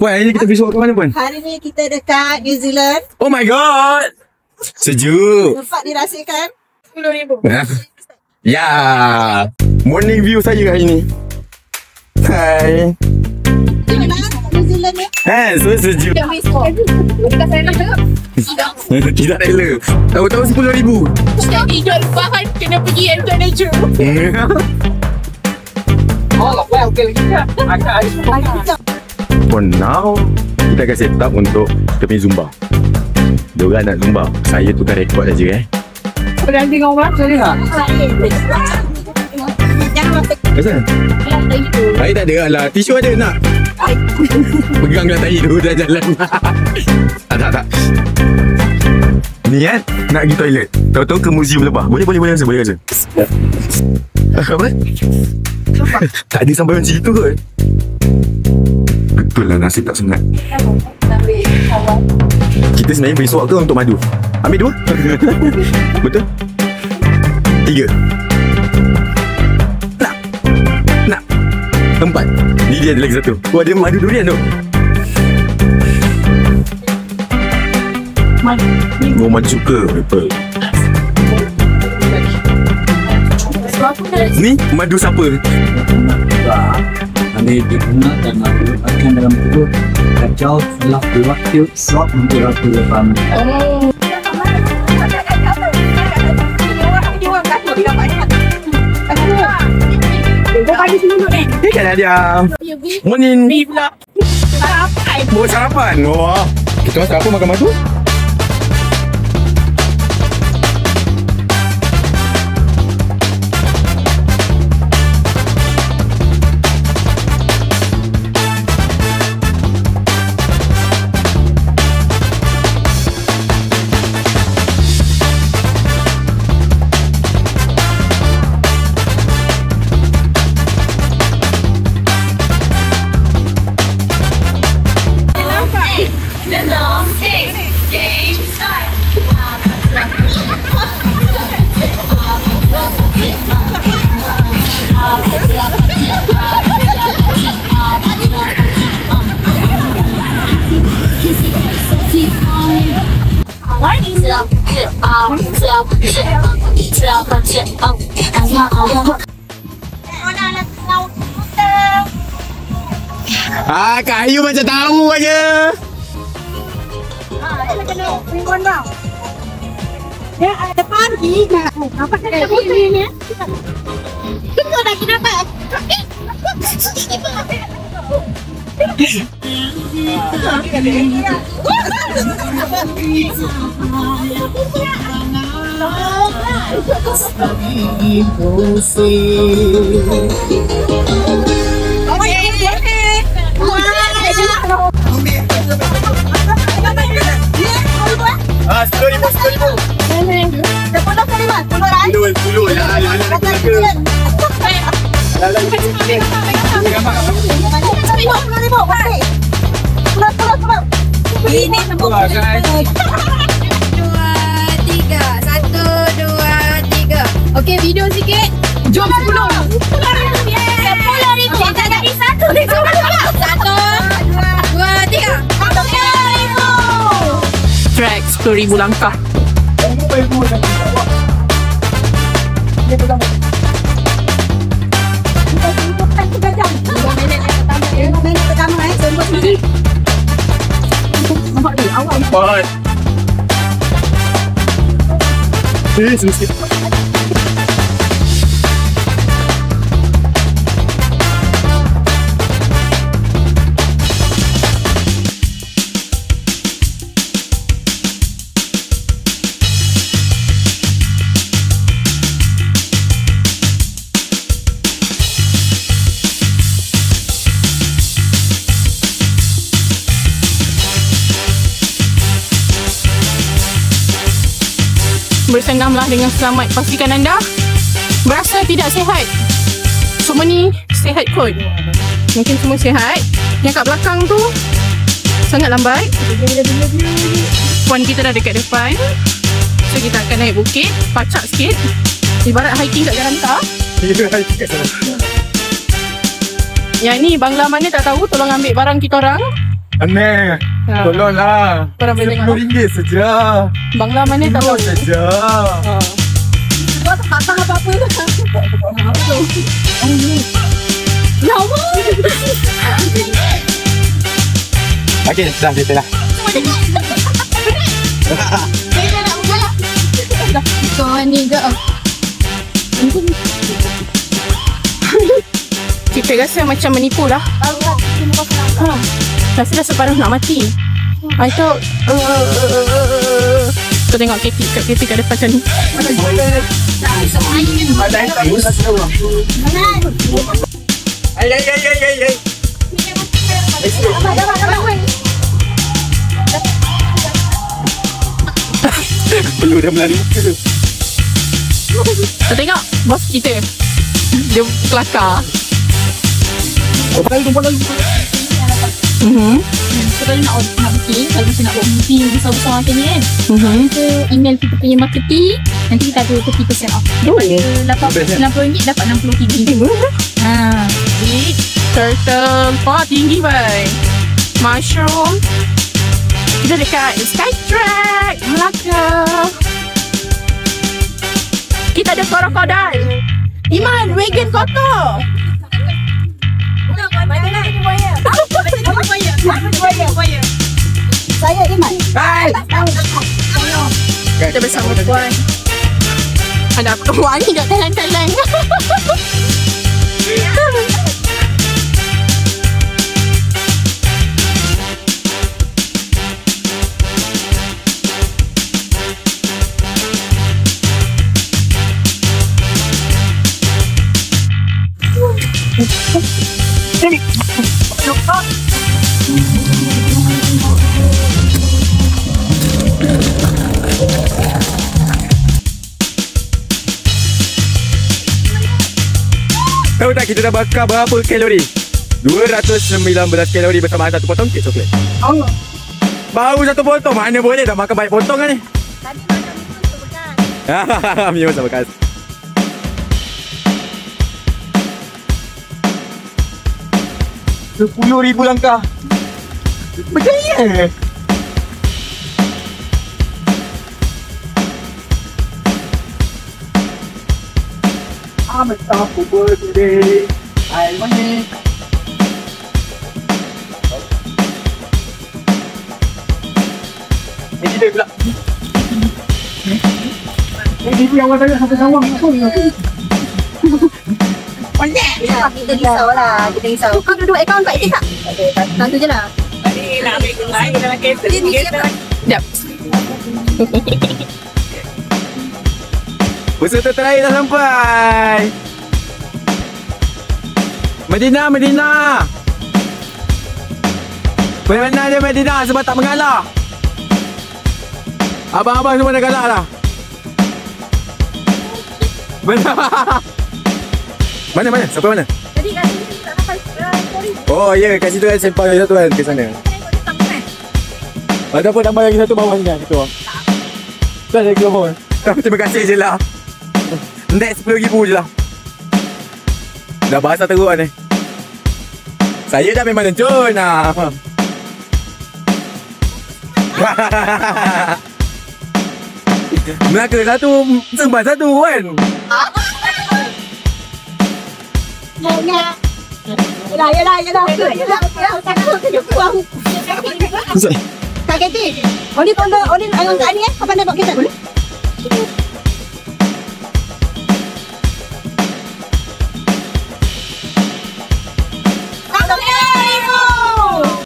Puan, hari ni kita pergi ke mana Puan? Hari ni kita dekat New Zealand. Oh my god. Sejuk. Tempat dirasaikan RM10,000. Ya. Morning view saya hari ni. Hai. New Zealand ni. So sejuk. Tidak rela. Tahu-tahu RM10,000. Jadi jual bahan kena pergi Indonesia. For now, kita akan set up untuk kita punya Zumba. Diorang nak Zumba, saya tukar rekod saja Orang tengok orang macam ni tak? Kenapa? Saya tak ada lah, tisu ada nak? Peganglah tahi tu dah jalan. Tak. Ni kan, nak pergi toilet. Tahu-tahu ke museum lebah. Boleh rasa. Apa? Tak ada sampai macam itu kot. Betul lah, nasib tak sengat. Kita sebenarnya beri suap ke untuk madu? Ambil 2? Betul? 3? Nak 4? Ni dia ada lagi satu. Oh, ada madu durian tu. Oh, madu suka. Betul. Ni madu siapa? Ini digunakan menggunakan dalam tubuh kacau setelah berwaktu swab untuk ratu lepas. Kan dia. Morning. Mau sarapan. Wah. Kita sarapan makan madu. Kak Ayu macam tahu aja. Ya, ada pagi. Apa kata putri ni? Kita lagi dapat. Ini semua guys. 2, 3. 1, 2, 3. Okey, video sikit. Jom 10. 10,000. Kita jadi 1. 1, 2, 3. 10,000. Track 10,000 langkah. Cepat. Sikit. Bersenamlah dengan selamat. Pastikan anda berasa tidak sihat. Semua ni sihat kot. Mungkin semua sihat. Yang kat belakang tu sangat lambat. Puan kita dah dekat depan. So kita akan naik bukit, pacak sikit. Ibarat hiking kat Garanta. Yang ni bangla mana tak tahu, tolong ambil barang kita orang. Aneh. Tolonglah. Korang boleh tengok. RM10 saja. Bangla mana tak tahu. Saja. Kau tak patah apa-apa lah. Ya Allah. Okey, dah kita dah. Kau ni ke? Kita rasa macam menipu lah. Rasa dah separuh nak mati. I thought kau tengok Katie kat depan macam ni. Ay. Perlu dah melari muka. Kau tengok bos kita. Dia kelakar. Kalau nak booking, kalau macam nak buat booking besar-besar macam ni kan, kita email kita punya marketing, nanti kita ada 30% off. Daripada RM80 dapat RM60. Turtle pot tinggi bye. Mushroom. Kita dekat Skytrack Melaka. Kita ada krokodil. Iman, wagon kotor. Saya Iman. Kita bersama Puan. Ada apa? Wah, ni dah talang-talang. Tahu tak kita dah bakar berapa kalori? 219 kalori bersama satu potong kek coklat. Allah. Baru satu potong, mana boleh dah makan banyak potong kan ni? Tadi makan tu bekas. Mio sama bekas. RM10,000 langkah. Berjaya. I'm a top for today. I want it. Ini dia pula. Ini dia awal tadi sampai sawang. Kita risau lah, kita risau. Kau duduk akaun Pak Itik tak? Satu je lah. Tadi nak ambil lain dalam kereta. Sekejap. Peserta terakhir dah sampai. Medina. Bagaimana dia Medina sebab tak mengalah. Abang-abang semua dah galak lah. Mana? Sampai mana? Tadi kat sini tak dapat story. Oh ya, kat situ kan sempang lagi satu kan ke sana. Ataupun tambah lagi satu bawah sini kan situ. Tak lagi bawah. Terima kasih je lah. Next RM10,000 je lah. Dah basah teruk ni. Saya dah memang lencun lah. Melaka satu, Seremban satu kan. Yelah. Kak Katie, Oli tolong, Oli angkat ni Kau pandai bawa kereta boleh?